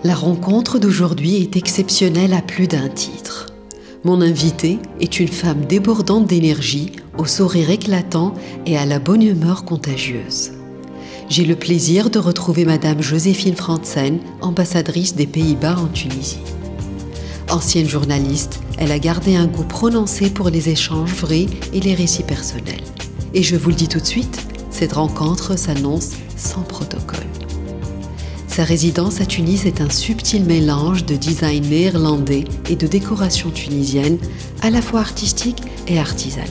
La rencontre d'aujourd'hui est exceptionnelle à plus d'un titre. Mon invitée est une femme débordante d'énergie, au sourire éclatant et à la bonne humeur contagieuse. J'ai le plaisir de retrouver Madame Joséphine Frantzen, ambassadrice des Pays-Bas en Tunisie. Ancienne journaliste, elle a gardé un goût prononcé pour les échanges vrais et les récits personnels. Et je vous le dis tout de suite, cette rencontre s'annonce sans protocole. Sa résidence à Tunis est un subtil mélange de design néerlandais et de décoration tunisienne, à la fois artistique et artisanale.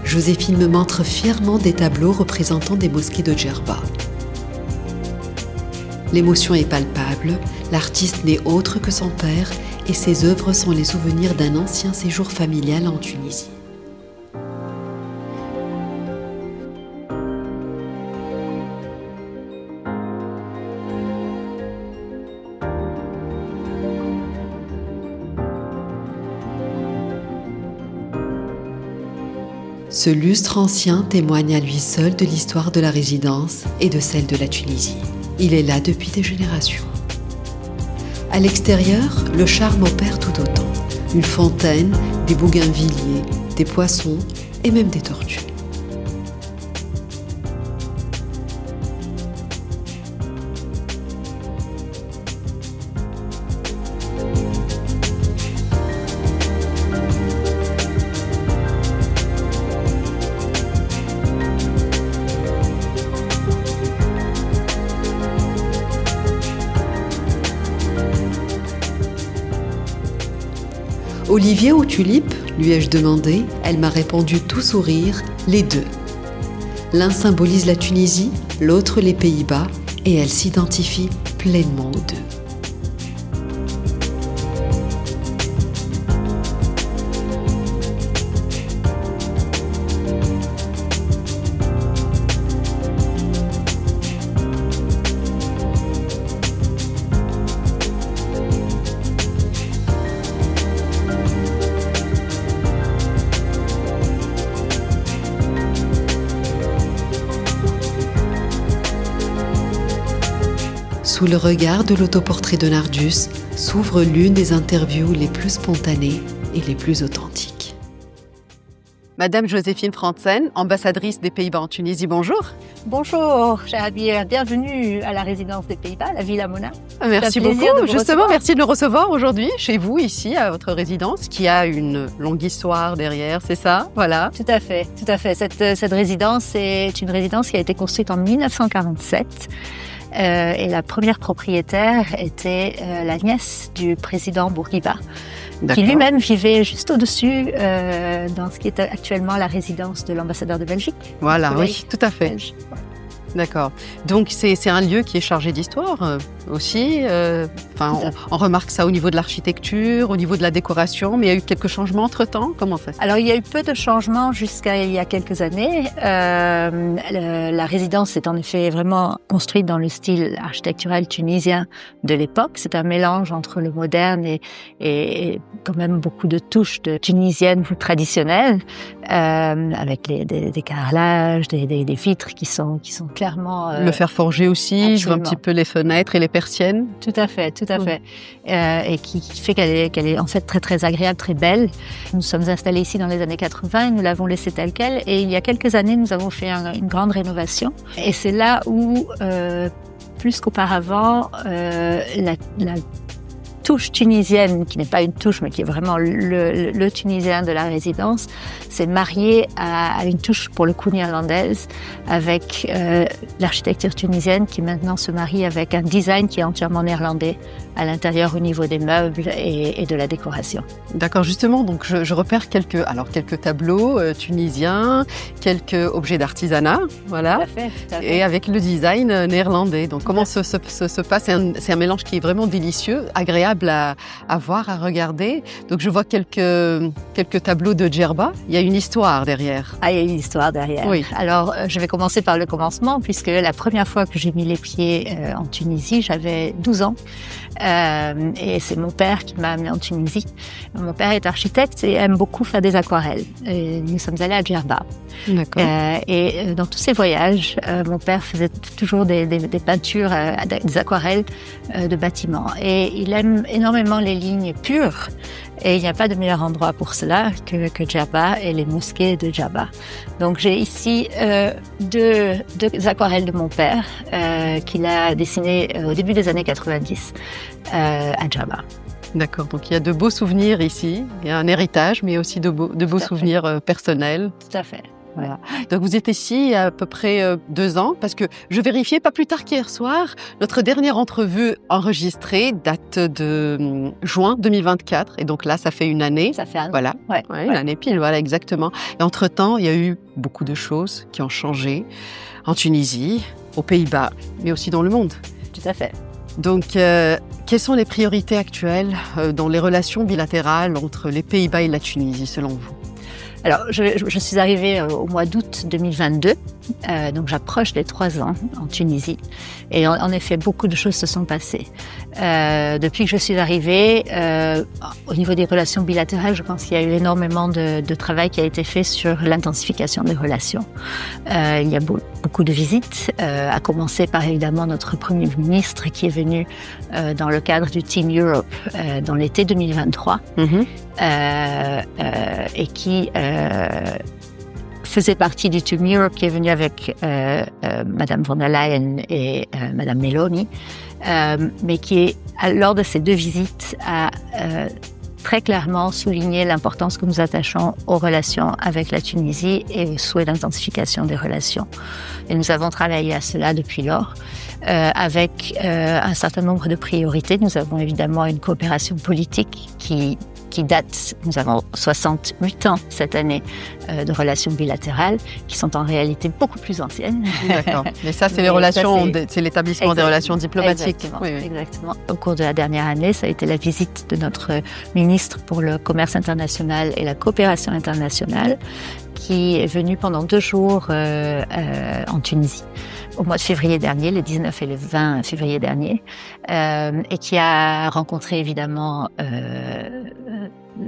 Joséphine me montre fièrement des tableaux représentant des mosquées de Djerba. L'émotion est palpable, l'artiste n'est autre que son père et ses œuvres sont les souvenirs d'un ancien séjour familial en Tunisie. Ce lustre ancien témoigne à lui seul de l'histoire de la résidence et de celle de la Tunisie. Il est là depuis des générations. À l'extérieur, le charme opère tout autant. Une fontaine, des bougainvilliers, des poissons et même des tortues. Olivier ou tulipe, lui ai-je demandé. Elle m'a répondu tout sourire, les deux. L'un symbolise la Tunisie, l'autre les Pays-Bas, et elle s'identifie pleinement aux deux. Sous le regard de l'autoportrait de Nardus s'ouvre l'une des interviews les plus spontanées et les plus authentiques. Madame Joséphine Frantzen, ambassadrice des Pays-Bas en Tunisie, bonjour. Bonjour, chère Abir, bienvenue à la résidence des Pays-Bas, la Villa Mona. Merci beaucoup, justement, merci de nous recevoir aujourd'hui chez vous, ici, à votre résidence, qui a une longue histoire derrière, c'est ça? Voilà. Tout à fait, tout à fait. Cette résidence est une résidence qui a été construite en 1947. Et la première propriétaire était la nièce du président Bourguiba, qui lui-même vivait juste au-dessus dans ce qui est actuellement la résidence de l'ambassadeur de Belgique. Voilà, oui, tout à fait. D'accord. Donc c'est un lieu qui est chargé d'histoire aussi. On remarque ça au niveau de l'architecture, au niveau de la décoration, mais il y a eu quelques changements entre-temps. Comment ça se passe? Alors il y a eu peu de changements jusqu'à il y a quelques années. La résidence est en effet vraiment construite dans le style architectural tunisien de l'époque. C'est un mélange entre le moderne et quand même beaucoup de touches tunisiennes ou traditionnelles, avec des carrelages, des vitres qui sont clairement... le fer forgé aussi, je vois un petit peu les fenêtres et les persiennes. Tout à fait, tout à fait. Et qui fait qu'elle est en fait très très agréable, très belle. Nous sommes installés ici dans les années 80 et nous l'avons laissée telle quelle. Et il y a quelques années, nous avons fait une grande rénovation. Et c'est là où, plus qu'auparavant, la touche tunisienne, qui n'est pas une touche, mais qui est vraiment le tunisien de la résidence, s'est mariée à une touche pour le coup néerlandaise, avec l'architecture tunisienne qui maintenant se marie avec un design qui est entièrement néerlandais à l'intérieur au niveau des meubles et de la décoration. D'accord, justement, donc je repère quelques tableaux tunisiens, quelques objets d'artisanat, voilà, tout à fait. Et avec le design néerlandais. Donc comment se passe? C'est un mélange qui est vraiment délicieux, agréable agréable à voir, à regarder. Donc je vois quelques tableaux de Djerba. Il y a une histoire derrière. Ah, il y a une histoire derrière. Oui. Alors, je vais commencer par le commencement, puisque la première fois que j'ai mis les pieds en Tunisie, j'avais 12 ans. Et c'est mon père qui m'a amené en Tunisie. Mon père est architecte et aime beaucoup faire des aquarelles. Et nous sommes allés à Djerba. D'accord. Et dans tous ces voyages, mon père faisait toujours des peintures, des aquarelles de bâtiments. Et il aime énormément les lignes pures. Et il n'y a pas de meilleur endroit pour cela que Djerba et les mosquées de Djerba. Donc j'ai ici deux aquarelles de mon père qu'il a dessinées au début des années 90 à Djerba. D'accord, donc il y a de beaux souvenirs ici, il y a un héritage, mais aussi de beaux souvenirs personnels. Tout à fait. Voilà. Donc vous êtes ici à peu près 2 ans, parce que je vérifiais pas plus tard qu'hier soir, notre dernière entrevue enregistrée date de juin 2024, et donc là ça fait une année. Ça fait un an. Voilà, Ouais. Une année pile, voilà exactement. Et entre-temps, il y a eu beaucoup de choses qui ont changé en Tunisie, aux Pays-Bas, mais aussi dans le monde. Tout à fait. Donc, quelles sont les priorités actuelles dans les relations bilatérales entre les Pays-Bas et la Tunisie, selon vous ? Alors, je suis arrivée au mois d'août 2022, donc j'approche des 3 ans en Tunisie. Et en effet, beaucoup de choses se sont passées. Depuis que je suis arrivée, au niveau des relations bilatérales, je pense qu'il y a eu énormément de travail qui a été fait sur l'intensification des relations. Il y a beaucoup de visites, à commencer par évidemment notre Premier ministre qui est venu dans le cadre du Team Europe dans l'été 2023 et qui faisait partie du Team Europe qui est venu avec Madame von der Leyen et Madame Meloni, mais qui, lors de ces 2 visites, a très clairement souligné l'importance que nous attachons aux relations avec la Tunisie et au souhait d'intensification des relations. Et nous avons travaillé à cela depuis lors, avec un certain nombre de priorités. Nous avons évidemment une coopération politique qui date, nous avons 68 ans cette année de relations bilatérales, qui sont en réalité beaucoup plus anciennes. D'accord. Mais ça, c'est les relations, c'est l'établissement des relations diplomatiques. Exactement, oui. Exactement. Au cours de la dernière année, ça a été la visite de notre ministre pour le commerce international et la coopération internationale, qui est venu pendant 2 jours en Tunisie, au mois de février dernier, le 19 et le 20 février dernier, et qui a rencontré évidemment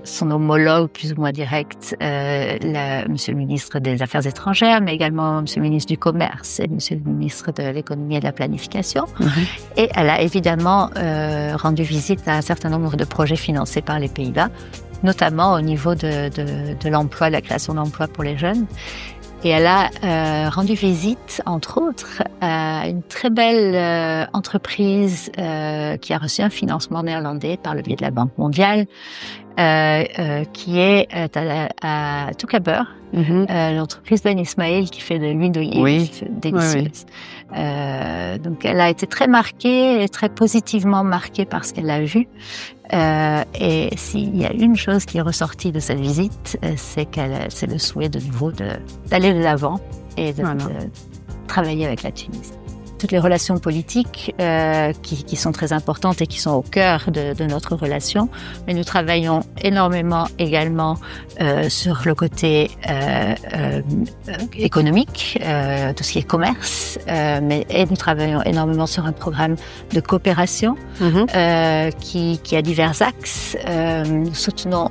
son homologue plus ou moins direct, Monsieur le ministre des Affaires étrangères, mais également Monsieur le ministre du Commerce et Monsieur le ministre de l'Économie et de la Planification. Et elle a évidemment rendu visite à un certain nombre de projets financés par les Pays-Bas, notamment au niveau de l'emploi, de la création d'emplois pour les jeunes. Et elle a rendu visite, entre autres, à une très belle entreprise qui a reçu un financement néerlandais par le biais de la Banque mondiale, qui est à Toucaber, l'entreprise Ben Ismail qui fait de l'huile d'olive délicieuse. Donc elle a été très marquée et très positivement marquée par ce qu'elle a vu. Et s'il y a une chose qui est ressortie de cette visite, c'est le souhait de nouveau d'aller de l'avant et de travailler avec la Tunisie. Toutes les relations politiques qui sont très importantes et qui sont au cœur de notre relation, mais nous travaillons énormément également sur le côté économique, tout ce qui est commerce, et nous travaillons énormément sur un programme de coopération qui a divers axes. Nous soutenons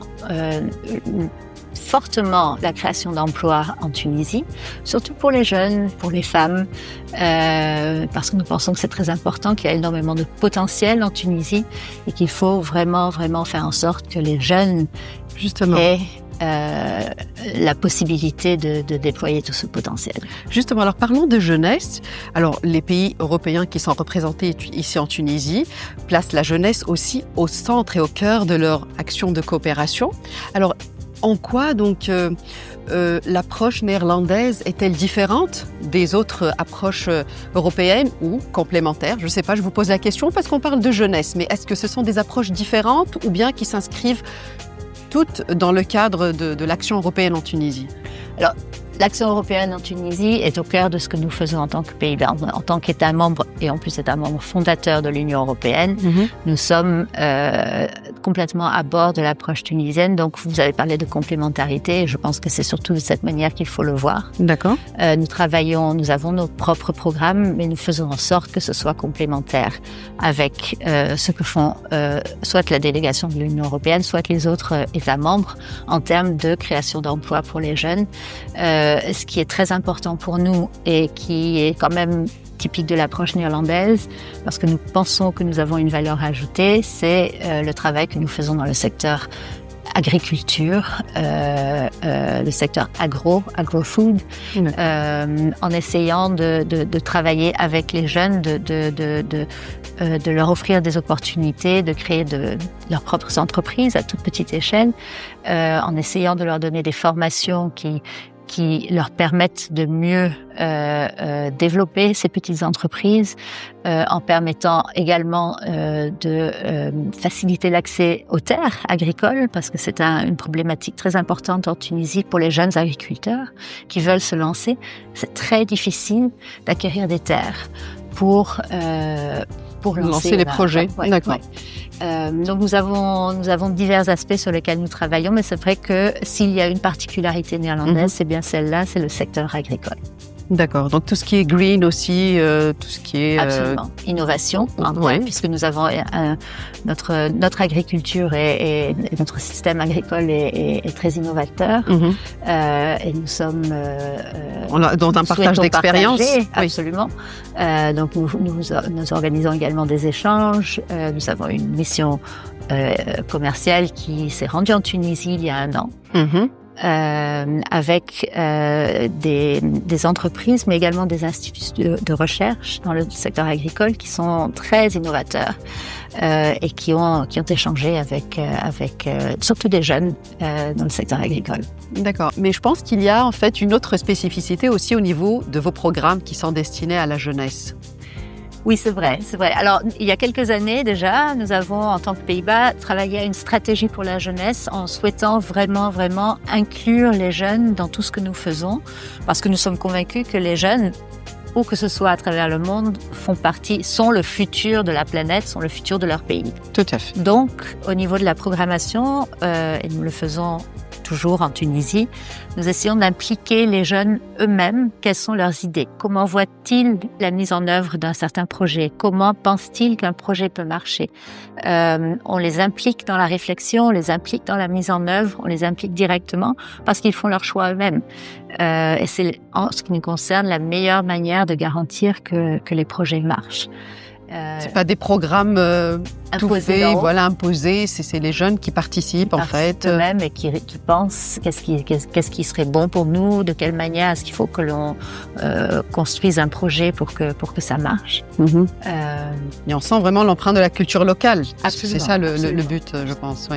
fortement la création d'emplois en Tunisie, surtout pour les jeunes, pour les femmes, parce que nous pensons que c'est très important, qu'il y a énormément de potentiel en Tunisie et qu'il faut vraiment, vraiment faire en sorte que les jeunes aient la possibilité de déployer tout ce potentiel. Justement, alors parlons de jeunesse. Alors, les pays européens qui sont représentés ici en Tunisie placent la jeunesse aussi au centre et au cœur de leur action de coopération. Alors, en quoi donc l'approche néerlandaise est-elle différente des autres approches européennes ou complémentaires? Je ne sais pas, je vous pose la question parce qu'on parle de jeunesse, mais est-ce que ce sont des approches différentes ou bien qui s'inscrivent toutes dans le cadre de l'action européenne en Tunisie? Alors, l'action européenne en Tunisie est au cœur de ce que nous faisons en tant que pays. En tant qu'État membre, et en plus État membre fondateur de l'Union européenne, nous sommes complètement à bord de l'approche tunisienne. Donc, vous avez parlé de complémentarité, et je pense que c'est surtout de cette manière qu'il faut le voir. D'accord. Nous avons nos propres programmes, mais nous faisons en sorte que ce soit complémentaire avec ce que font soit la délégation de l'Union européenne, soit les autres États membres en termes de création d'emplois pour les jeunes. Ce qui est très important pour nous et qui est quand même typique de l'approche néerlandaise, parce que nous pensons que nous avons une valeur ajoutée, c'est le travail que nous faisons dans le secteur agriculture, le secteur agro-food, en essayant de travailler avec les jeunes, de leur offrir des opportunités, de créer leurs propres entreprises à toute petite échelle, en essayant de leur donner des formations qui leur permettent de mieux développer ces petites entreprises, en permettant également de faciliter l'accès aux terres agricoles, parce que c'est une problématique très importante en Tunisie pour les jeunes agriculteurs qui veulent se lancer. C'est très difficile d'acquérir des terres pour lancer les projets. D'accord. Donc nous avons divers aspects sur lesquels nous travaillons, mais c'est vrai que s'il y a une particularité néerlandaise, c'est bien celle-là, c'est le secteur agricole. D'accord, donc tout ce qui est green aussi, tout ce qui est... Absolument, innovation, puisque nous avons notre agriculture et notre système agricole est très innovateur, et nous sommes... dans un partage d'expérience. Absolument. Donc nous organisons également des échanges, nous avons une mission commerciale qui s'est rendue en Tunisie il y a 1 an. Avec des entreprises, mais également des instituts de recherche dans le secteur agricole qui sont très innovateurs et qui ont échangé avec surtout des jeunes dans le secteur agricole. D'accord, mais je pense qu'il y a en fait une autre spécificité aussi au niveau de vos programmes qui sont destinés à la jeunesse. Oui, c'est vrai. Alors, il y a quelques années déjà, nous avons, en tant que Pays-Bas, travaillé à une stratégie pour la jeunesse en souhaitant vraiment inclure les jeunes dans tout ce que nous faisons, parce que nous sommes convaincus que les jeunes, où que ce soit à travers le monde, sont le futur de la planète, sont le futur de leur pays. Tout à fait. Donc, au niveau de la programmation, et nous le faisons toujours en Tunisie, nous essayons d'impliquer les jeunes eux-mêmes. Quelles sont leurs idées? Comment voient-ils la mise en œuvre d'un certain projet? Comment pensent-ils qu'un projet peut marcher? On les implique dans la réflexion, on les implique dans la mise en œuvre, on les implique directement parce qu'ils font leur choix eux-mêmes. Et c'est, en ce qui nous concerne, la meilleure manière de garantir que les projets marchent. C'est pas des programmes imposés, c'est les jeunes qui participent en fait. Eux-mêmes et qui pensent qu'est-ce qui serait bon pour nous, de quelle manière est-ce qu'il faut que l'on construise un projet pour que ça marche. Et on sent vraiment l'empreinte de la culture locale. Absolument, c'est ça le but, je pense.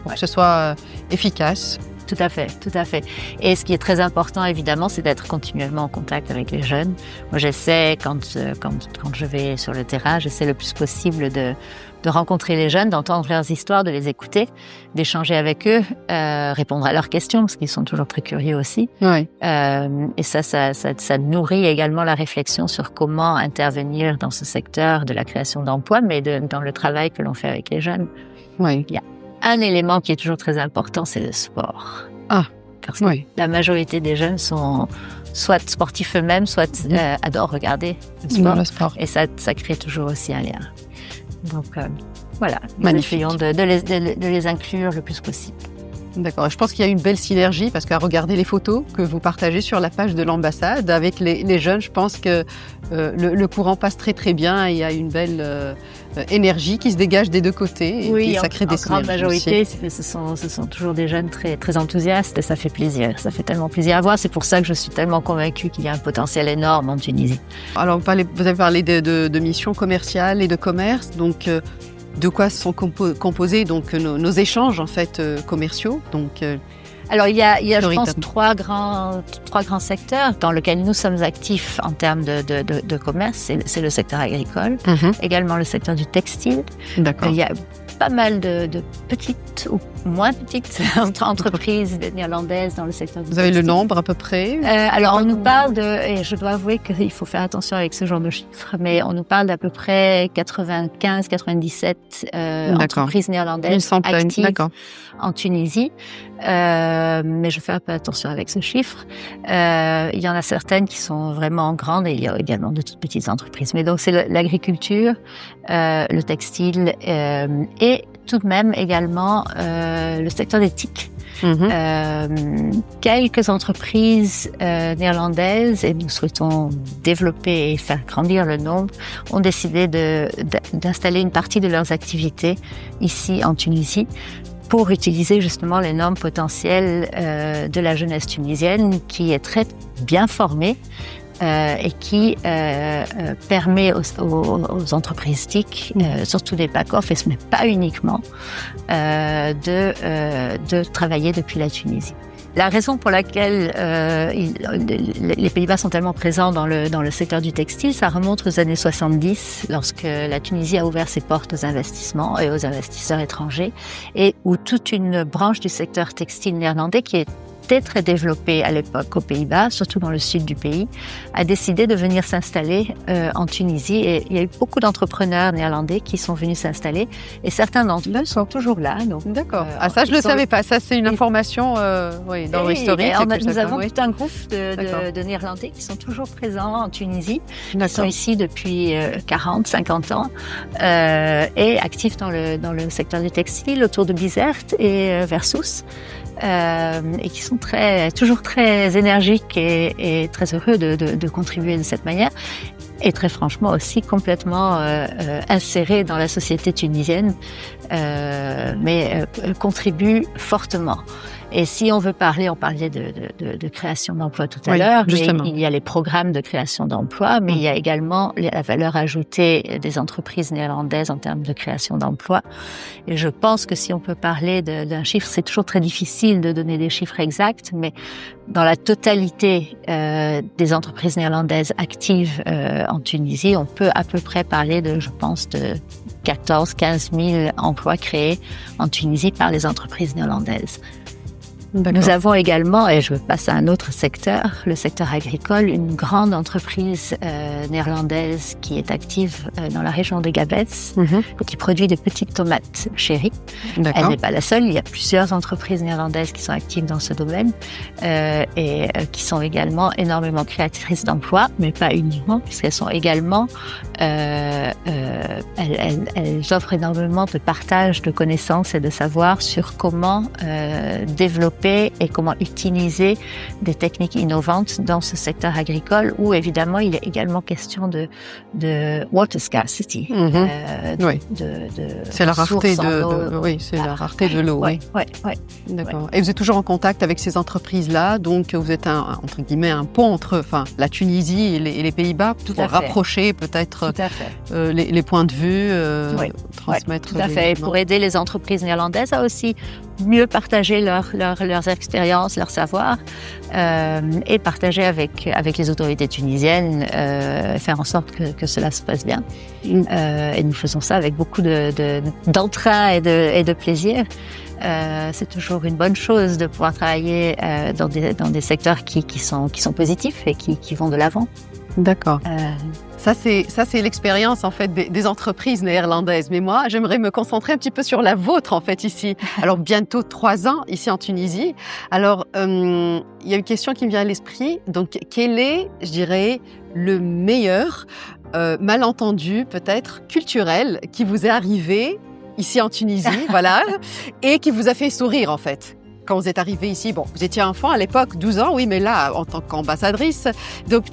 Pour que ce soit efficace. Tout à fait. Et ce qui est très important, évidemment, c'est d'être continuellement en contact avec les jeunes. Moi, j'essaie, quand je vais sur le terrain, j'essaie le plus possible de rencontrer les jeunes, d'entendre leurs histoires, de les écouter, d'échanger avec eux, répondre à leurs questions, parce qu'ils sont toujours très curieux aussi. Et ça nourrit également la réflexion sur comment intervenir dans ce secteur de la création d'emplois, mais dans le travail que l'on fait avec les jeunes. Il y a un élément qui est toujours très important, c'est le sport. Parce que la majorité des jeunes sont soit sportifs eux-mêmes, soit adorent regarder le sport. Et ça crée toujours aussi un lien. Donc voilà, nous essayons de les inclure le plus possible. D'accord. Je pense qu'il y a une belle synergie parce qu'à regarder les photos que vous partagez sur la page de l'ambassade avec les jeunes, je pense que le courant passe très bien et il y a une belle énergie qui se dégage des deux côtés et puis ça crée des synergies. En grande majorité, ce sont toujours des jeunes très enthousiastes et ça fait plaisir. Ça fait tellement plaisir à voir. C'est pour ça que je suis tellement convaincue qu'il y a un potentiel énorme en Tunisie. Alors, vous avez parlé de missions commerciales et de commerce, donc... De quoi sont composés donc nos échanges en fait commerciaux Alors il y a je pense trois grands secteurs dans lesquels nous sommes actifs en termes de commerce. C'est le secteur agricole, également le secteur du textile. D'accord. Il y a pas mal de petites ou moins petites entreprises néerlandaises dans le secteur du Vous avez le textile. nombre à peu près? Alors, on nous parle et je dois avouer qu'il faut faire attention avec ce genre de chiffres, mais on nous parle d'à peu près 95, 97 entreprises néerlandaises actives en Tunisie. Mais je fais un peu attention avec ce chiffre. Il y en a certaines qui sont vraiment grandes et il y a également de toutes petites entreprises. Mais donc, c'est l'agriculture, le textile et tout de même également le secteur des TIC. Quelques entreprises néerlandaises, et nous souhaitons développer et faire grandir le nombre, ont décidé d'installer une partie de leurs activités ici en Tunisie pour utiliser justement les normes potentielles de la jeunesse tunisienne qui est très bien formée et qui permet aux entreprises TIC, surtout des back-office, mais pas uniquement, de travailler depuis la Tunisie. La raison pour laquelle les Pays-Bas sont tellement présents dans le secteur du textile, ça remonte aux années 70, lorsque la Tunisie a ouvert ses portes aux investissements et aux investisseurs étrangers, et où toute une branche du secteur textile néerlandais qui était très développée à l'époque aux Pays-Bas, surtout dans le sud du pays, a décidé de venir s'installer en Tunisie. Et il y a eu beaucoup d'entrepreneurs néerlandais qui sont venus s'installer et certains d'entre eux sont toujours là. D'accord. Ça, je ne le savais pas. Ça, c'est une information dans l'historique. Nous avons tout un groupe de Néerlandais qui sont toujours présents en Tunisie, qui sont ici depuis 40, 50 ans et actifs dans le secteur du textile autour de Bizerte et vers Sousse. Et qui sont toujours très énergiques et très heureux de contribuer de cette manière, et très franchement aussi complètement insérés dans la société tunisienne, mais contribuent fortement. Et si on veut parler, on parlait de création d'emplois tout à l'heure, mais il y a les programmes de création d'emplois, mais il y a également la valeur ajoutée des entreprises néerlandaises en termes de création d'emplois. Et je pense que si on peut parler d'un chiffre, c'est toujours très difficile de donner des chiffres exacts, mais dans la totalité des entreprises néerlandaises actives en Tunisie, on peut à peu près parler je pense, de 14-15 000 emplois créés en Tunisie par les entreprises néerlandaises. Nous avons également, et je passe à un autre secteur, le secteur agricole, une grande entreprise néerlandaise qui est active dans la région de Gabès, qui produit des petites tomates chéries. Elle n'est pas la seule, il y a plusieurs entreprises néerlandaises qui sont actives dans ce domaine et qui sont également énormément créatrices d'emplois, mais pas uniquement, puisqu'elles sont également, elles offrent énormément de partage de connaissances et de savoir sur comment développer et comment utiliser des techniques innovantes dans ce secteur agricole où évidemment il est également question de water scarcity. C'est la rareté la rareté de l'eau. D'accord. Et vous êtes toujours en contact avec ces entreprises-là, donc vous êtes entre guillemets un pont entre la Tunisie et les Pays-Bas pour rapprocher peut-être les points de vue, transmettre. Tout à fait. Et pour aider les entreprises néerlandaises à aussi mieux partager leurs expériences, leurs savoirs et partager avec les autorités tunisiennes, faire en sorte que cela se passe bien. Et nous faisons ça avec beaucoup d'entrain et de plaisir. C'est toujours une bonne chose de pouvoir travailler dans des secteurs qui sont positifs et qui vont de l'avant. D'accord. Ça, c'est l'expérience en fait des entreprises néerlandaises. Mais moi, j'aimerais me concentrer un petit peu sur la vôtre en fait ici. Alors bientôt 3 ans ici en Tunisie. Alors il y a une question qui me vient à l'esprit. Donc quel est, je dirais, le meilleur malentendu peut-être culturel qui vous est arrivé ici en Tunisie, voilà, et qui vous a fait sourire en fait? Quand vous êtes arrivée ici, bon, vous étiez enfant à l'époque, 12 ans, oui, mais là, en tant qu'ambassadrice, donc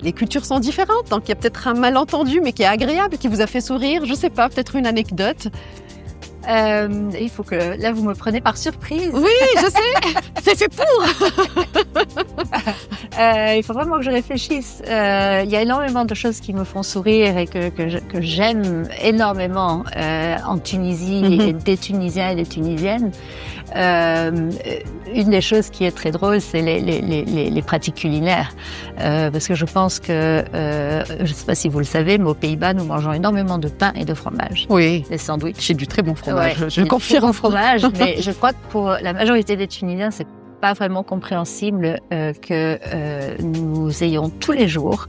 les cultures sont différentes, donc il y a peut-être un malentendu, mais qui est agréable, qui vous a fait sourire, je sais pas, peut-être une anecdote. Il faut que, là, vous me prenez par surprise. Oui, je sais, c'est fait pour. Il faut vraiment que je réfléchisse. Il y a énormément de choses qui me font sourire et que j'aime énormément en Tunisie et des Tunisiens et des Tunisiennes. Une des choses qui est très drôle, c'est les pratiques culinaires. Parce que je pense que, je ne sais pas si vous le savez, mais aux Pays-Bas, nous mangeons énormément de pain et de fromage. Oui. Les sandwichs. C'est du très bon fromage. Ouais, je confirme. Au fromage, mais je crois que pour la majorité des Tunisiens, c'est pas vraiment compréhensible que nous ayons tous les jours,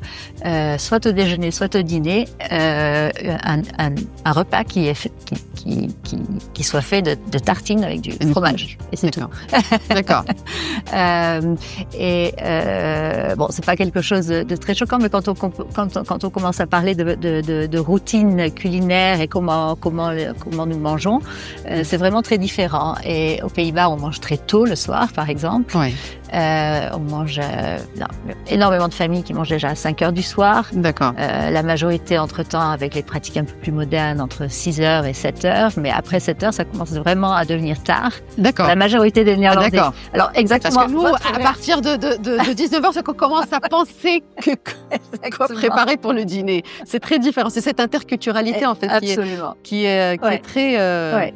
soit au déjeuner, soit au dîner, un repas qui soit fait de tartines avec du fromage. Et c'est tout. D'accord. Bon, c'est pas quelque chose de très choquant, mais quand on commence à parler de routine culinaire et comment nous mangeons, c'est vraiment très différent. Et aux Pays-Bas, on mange très tôt le soir, par exemple. Ouais. On mange énormément de familles qui mangent déjà à 5 heures du soir. D'accord. La majorité, entre-temps, avec les pratiques un peu plus modernes, entre 6 heures et 7 heures. Mais après 7 heures, ça commence vraiment à devenir tard. D'accord. La majorité des Néerlandais. D'accord. Alors, exactement. Parce que nous, à partir de 19 heures, c'est qu'on commence à penser quoi préparer pour le dîner. C'est très différent. C'est cette interculturalité, en fait, qui est très,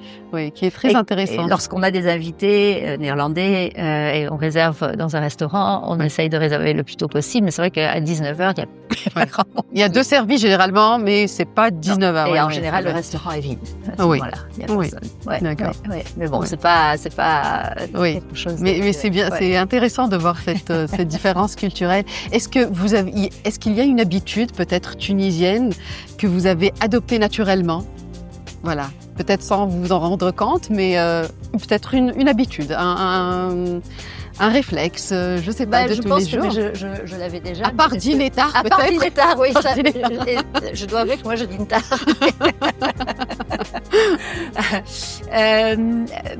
qui est très intéressante. Et lorsqu'on a des invités néerlandais et on réserve dans un restaurant, on essaye de réserver le plus tôt possible. Mais c'est vrai qu'à 19h, il y a 2 services généralement, mais c'est pas 19h. Et en général, le restaurant est vide. Voilà, il y a personne. D'accord. Mais bon, c'est pas quelque chose. Mais c'est bien, c'est intéressant de voir cette différence culturelle. Est-ce qu'il y a une habitude peut-être tunisienne que vous avez adoptée naturellement? Voilà. Peut-être sans vous en rendre compte, mais peut-être une habitude, un réflexe, je sais pas, de tous les jours. Je l'avais déjà. À part dîner tard, peut-être. À part dîner tard, oui. Je dois avouer que moi, je dîne tard.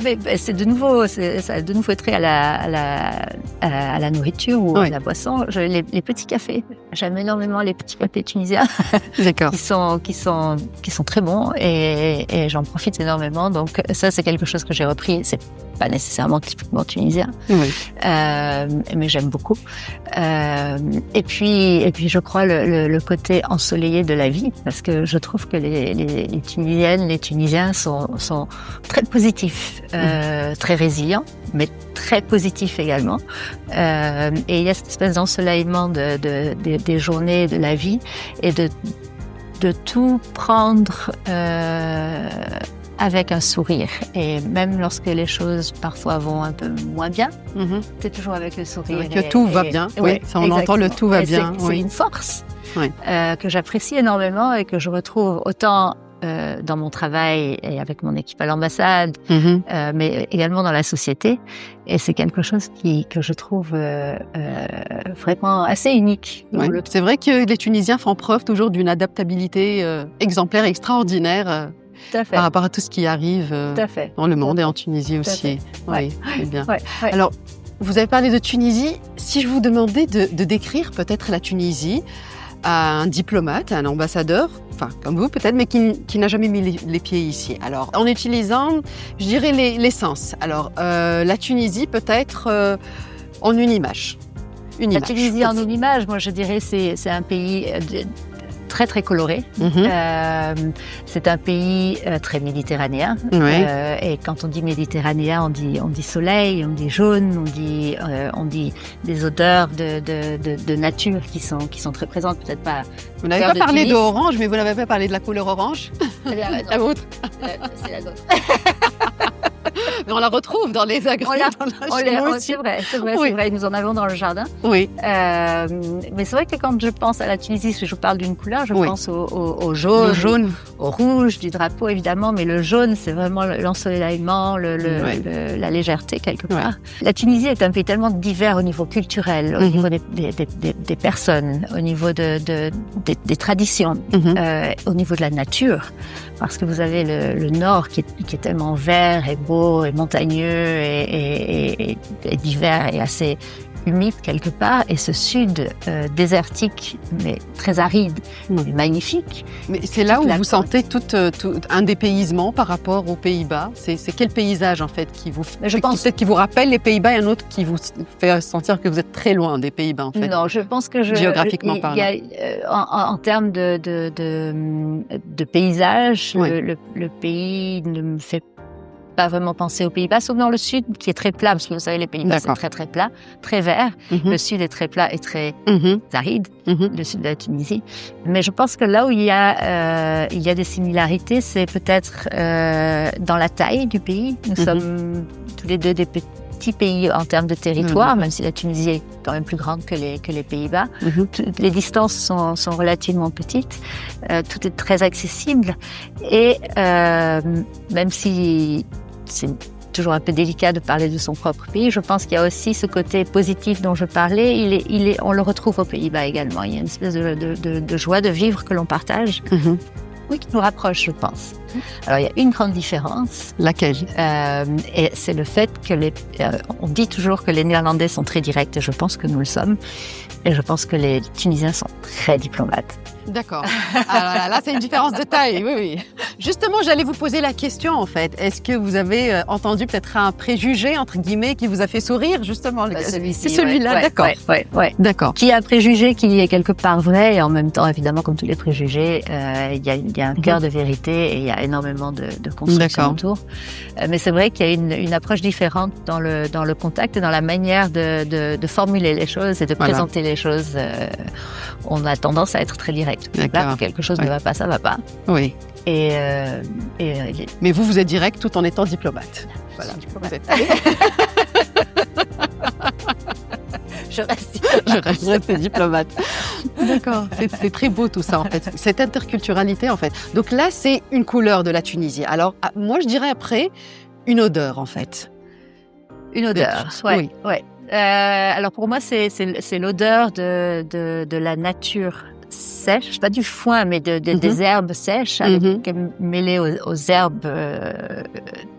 Mais c'est de nouveau, ça a de nouveau trait à la nourriture ou à la boisson. Les petits cafés. J'aime énormément les petits cafés tunisiens. D'accord. qui sont très bons et j'en profite énormément. Donc ça, c'est quelque chose que j'ai repris. C'est pas nécessairement typiquement tunisien, mais j'aime beaucoup. Et puis je crois le côté ensoleillé de la vie, parce que je trouve que les Tunisiennes, les Tunisiens sont très positifs, très résilients, mais très positifs également. Et il y a cette espèce d'ensoleillement des journées, de la vie, et de tout prendre avec un sourire. Et même lorsque les choses parfois vont un peu moins bien, c'est toujours avec le sourire. Que tout va bien. Oui, ça, on entend le tout va bien. C'est une force que j'apprécie énormément et que je retrouve autant dans mon travail et avec mon équipe à l'ambassade, mais également dans la société. Et c'est quelque chose que je trouve vraiment assez unique. C'est vrai que les Tunisiens font preuve toujours d'une adaptabilité exemplaire et extraordinaire. Par rapport à tout ce qui arrive dans le monde et en Tunisie aussi. Oui, c'est bien. Alors, vous avez parlé de Tunisie. Si je vous demandais de décrire peut-être la Tunisie à un diplomate, à un ambassadeur, enfin comme vous peut-être, mais qui n'a jamais mis les pieds ici. Alors, en utilisant, je dirais, l'essence. Alors, la Tunisie peut-être en une image. La Tunisie en une image, moi je dirais c'est un pays très très coloré. C'est un pays très méditerranéen. Et quand on dit méditerranéen, on dit soleil, on dit jaune, on dit des odeurs de nature qui sont très présentes. Peut-être pas. Vous n'avez pas parlé d'orange, mais vous n'avez pas parlé de la couleur orange. La vôtre. C'est la nôtre. Mais on la retrouve dans les agrumes. C'est vrai, nous en avons dans le jardin. Oui. Mais c'est vrai que quand je pense à la Tunisie, si je parle d'une couleur, je pense au jaune, au rouge du drapeau évidemment, mais le jaune, c'est vraiment l'ensoleillement, la légèreté quelque part. La Tunisie est un pays tellement divers au niveau culturel, au niveau des personnes, au niveau des traditions, au niveau de la nature. Parce que vous avez le nord qui est tellement vert et beau et montagneux et divers et assez humide quelque part, et ce sud désertique mais très aride, mais magnifique. Mais c'est là où vous sentez tout un dépaysement par rapport aux Pays-Bas. C'est quel paysage en fait qui vous rappelle les Pays-Bas, et un autre qui vous fait sentir que vous êtes très loin des Pays-Bas en fait? Non, je pense que géographiquement parlant. En termes de paysage, le pays ne me fait pas vraiment pensé aux Pays-Bas, sauf dans le sud, qui est très plat, parce que vous savez, les Pays-Bas, c'est très, très plat, très vert. Le sud est très plat et très aride, le sud de la Tunisie. Mais je pense que là où il y a des similarités, c'est peut-être dans la taille du pays. Nous sommes tous les deux des petits pays en termes de territoire, même si la Tunisie est quand même plus grande que les Pays-Bas. Les distances sont relativement petites, tout est très accessible et même si c'est toujours un peu délicat de parler de son propre pays, je pense qu'il y a aussi ce côté positif dont je parlais, on le retrouve aux Pays-Bas également. Il y a une espèce de joie de vivre que l'on partage. Oui, qui nous rapproche, je pense. Alors, il y a une grande différence. Laquelle? Et c'est le fait que on dit toujours que les Néerlandais sont très directs, et je pense que nous le sommes. Et je pense que les Tunisiens sont très diplomates. D'accord. Alors là, c'est une différence de taille, oui. Justement, j'allais vous poser la question, en fait. Est-ce que vous avez entendu peut-être un préjugé, entre guilles, qui vous a fait sourire, justement? Celui-ci. C'est celui-là, ouais, d'accord. Ouais. D'accord. Qui est un préjugé qui est quelque part vrai, et en même temps, évidemment, comme tous les préjugés, il y a un cœur de vérité et il y a énormément de construction autour. Mais c'est vrai qu'il y a une approche différente dans le contact et dans la manière de formuler les choses et de présenter les choses. On a tendance à être très direct. Là, quelque chose ne va pas, ça va pas. Oui. Mais vous êtes direct tout en étant diplomate. Voilà. Vous êtes... Je reste diplomate. D'accord. C'est très beau tout ça en fait. Cette interculturalité en fait. Donc là, c'est une couleur de la Tunisie. Alors moi, je dirais après une odeur en fait. Une odeur. Oui. Alors pour moi, c'est l'odeur de la nature sèche, pas du foin, mais des herbes sèches mêlées aux herbes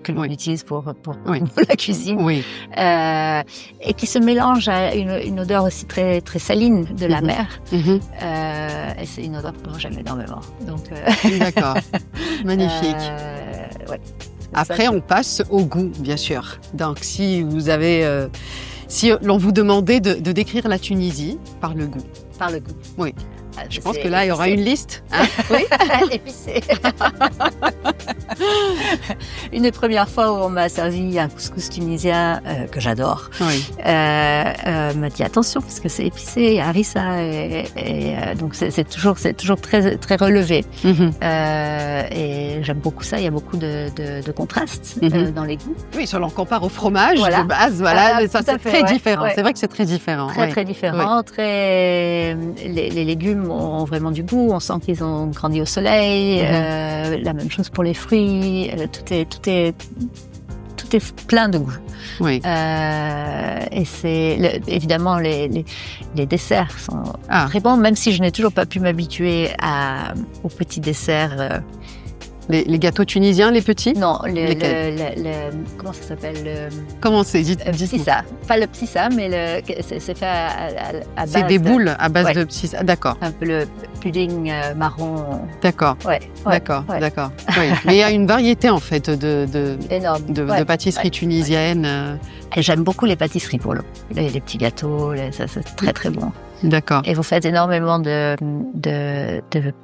que l'on utilise pour la cuisine, et qui se mélangent à une odeur aussi très très saline de la mer. Et c'est une odeur que j'aime énormément. Donc d'accord, magnifique. Après, on passe au goût, bien sûr. Donc, si vous avez, si l'on vous demandait de décrire la Tunisie par le goût. Par le goût. Oui. Je pense que là, il y aura une liste. Hein, oui. Épicé. Une des premières fois où on m'a servi un couscous tunisien que j'adore, m'a dit attention parce que c'est épicé, il y a harissa et donc c'est toujours très très relevé. Et j'aime beaucoup ça. Il y a beaucoup de contrastes dans les goûts. Oui, si on compare au fromage de base, ça c'est très différent. C'est vrai que c'est très différent. Très différent. Les légumes ont vraiment du goût, on sent qu'ils ont grandi au soleil, la même chose pour les fruits, tout est plein de goût. Oui. Et évidemment les desserts sont très bons, même si je n'ai toujours pas pu m'habituer aux petits desserts. Les gâteaux tunisiens, les petits? Non, comment ça s'appelle? Comment c'est? Psissa. Pas le psissa, mais c'est fait à base. C'est des boules à base de psissa. D'accord. Un peu le pudding marron. D'accord. D'accord. Oui. Mais il y a une variété en fait de pâtisseries tunisiennes. Et j'aime beaucoup les pâtisseries pour l'eau. Les petits gâteaux, ça c'est très très bon. D'accord. Et vous faites énormément de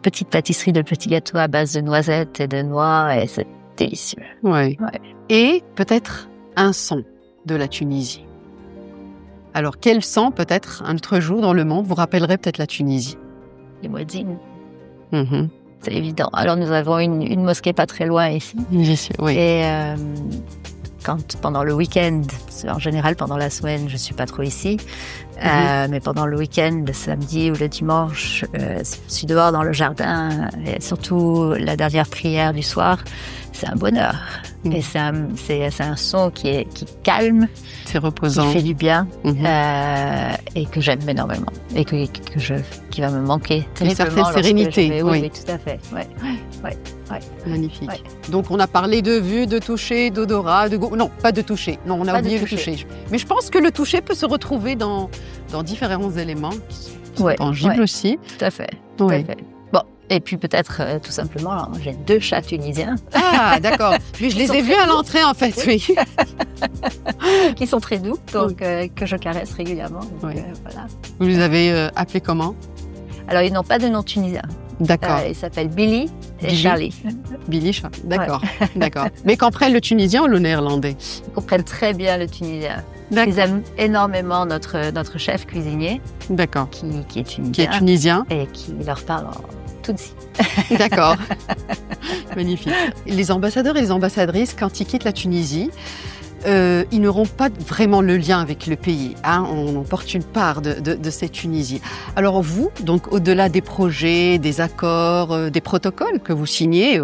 petites pâtisseries, de petits gâteaux à base de noisettes et de noix, et c'est délicieux. Oui. Et peut-être un son de la Tunisie. Alors, quel son, peut-être, un autre jour dans le monde, vous rappellerait peut-être la Tunisie? Les muezzins. C'est évident. Alors, nous avons une mosquée pas très loin ici. Oui. Et pendant le week-end, en général pendant la semaine, je suis pas trop ici, mais pendant le week-end, le samedi ou le dimanche, je suis dehors dans le jardin, et surtout la dernière prière du soir, c'est un bonheur. Et c'est un son qui calme, c'est reposant, qui fait du bien, et que j'aime énormément, et qui va me manquer terriblement. Une certaine sérénité. Oui, tout à fait. Ouais. Magnifique. Ouais. Donc on a parlé de vue, de toucher, d'odorat, de goût. Non, pas de toucher. Non, on a oublié le toucher. Mais je pense que le toucher peut se retrouver dans différents éléments qui sont tangibles aussi. Tout à fait. Tout à fait. Bon, et puis peut-être tout simplement, j'ai 2 chats tunisiens. Ah, d'accord. Puis je les ai vus à l'entrée en fait, oui. Qui sont très doux, donc que je caresse régulièrement. Donc, voilà. Vous les avez appelés comment? Alors, ils n'ont pas de nom tunisien. D'accord. Ils s'appellent Billy et Billy. Charlie. Billy, Charlie. D'accord, d'accord. Mais comprennent le tunisien ou le néerlandais? Ils comprennent très bien le tunisien. Ils aiment énormément notre chef cuisinier, D'accord. qui est tunisien. Qui est tunisien. Et qui leur parle en tutsi. D'accord. Magnifique. Les ambassadeurs et les ambassadrices, quand ils quittent la Tunisie, ils n'auront pas vraiment le lien avec le pays. Hein, on porte une part de cette Tunisie. Alors vous, donc au-delà des projets, des accords, des protocoles que vous signez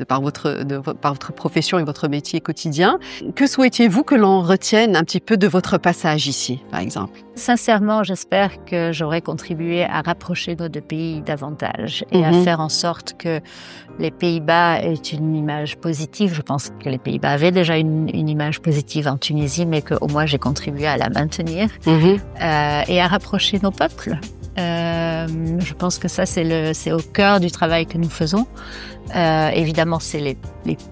par votre profession et votre métier quotidien, que souhaitiez-vous que l'on retienne un petit peu de votre passage ici, par exemple? Sincèrement, j'espère que j'aurai contribué à rapprocher nos deux pays davantage et à faire en sorte que les Pays-Bas aient une image positive. Je pense que les Pays-Bas avaient déjà une image positive en Tunisie, mais qu'au moins j'ai contribué à la maintenir et à rapprocher nos peuples. Je pense que ça, c'est au cœur du travail que nous faisons. Évidemment, c'est les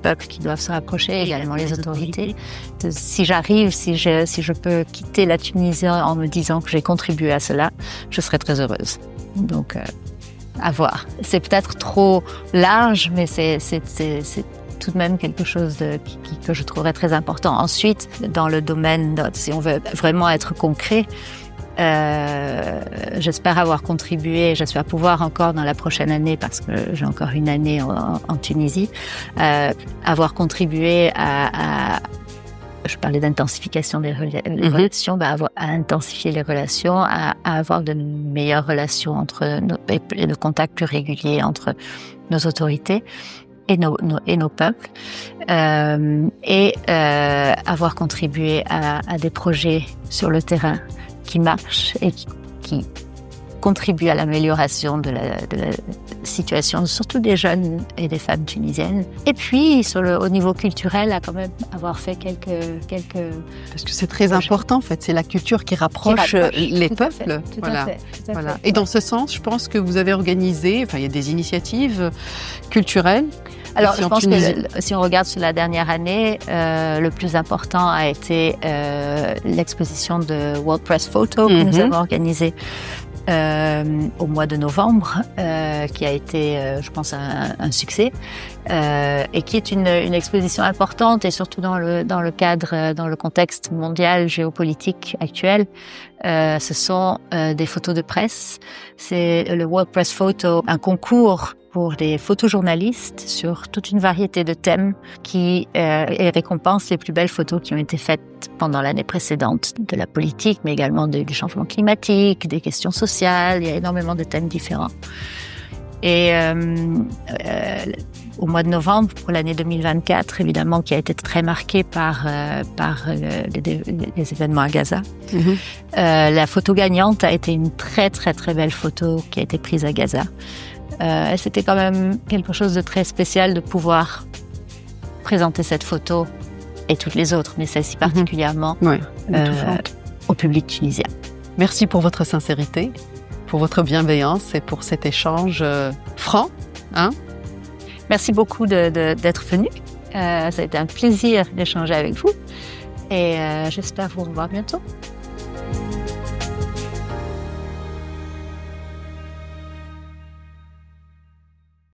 peuples qui doivent se rapprocher, également les autorités. Si je peux quitter la Tunisie en me disant que j'ai contribué à cela, je serai très heureuse. Donc, à voir. C'est peut-être trop large, mais c'est tout de même quelque chose que je trouverais très important. Ensuite, dans le domaine, si on veut vraiment être concret, j'espère avoir contribué, j'espère pouvoir encore dans la prochaine année, parce que j'ai encore une année en Tunisie, avoir contribué à je parlais d'intensification des relations, à intensifier les relations, à avoir de meilleures relations et de contacts plus réguliers entre nos autorités et nos peuples, avoir contribué à des projets sur le terrain qui marchent et qui contribuent à l'amélioration de la situation, surtout des jeunes et des femmes tunisiennes. Et puis, au niveau culturel, à quand même avoir fait quelques... Parce que c'est très important, en fait. C'est la culture qui rapproche les peuples. Tout à fait. Et dans ce sens, je pense que vous avez organisé, il y a des initiatives culturelles. Alors, je pense que si on regarde sur la dernière année, le plus important a été l'exposition de World Press Photo que nous avons organisée au mois de novembre, qui a été, je pense, un succès, et qui est une exposition importante, et surtout dans le cadre, dans le contexte mondial géopolitique actuel. Ce sont des photos de presse. C'est le World Press Photo, un concours pour des photojournalistes sur toute une variété de thèmes qui récompense les plus belles photos qui ont été faites pendant l'année précédente, de la politique, mais également du changement climatique, des questions sociales. Il y a énormément de thèmes différents. Et au mois de novembre, pour l'année 2024, évidemment, qui a été très marquée par les événements à Gaza, la photo gagnante a été une très, très, très belle photo qui a été prise à Gaza. C'était quand même quelque chose de très spécial de pouvoir présenter cette photo et toutes les autres, mais celle-ci particulièrement au public tunisien. Merci pour votre sincérité, pour votre bienveillance et pour cet échange franc. Merci beaucoup d'être venu. Ça a été un plaisir d'échanger avec vous et j'espère vous revoir bientôt.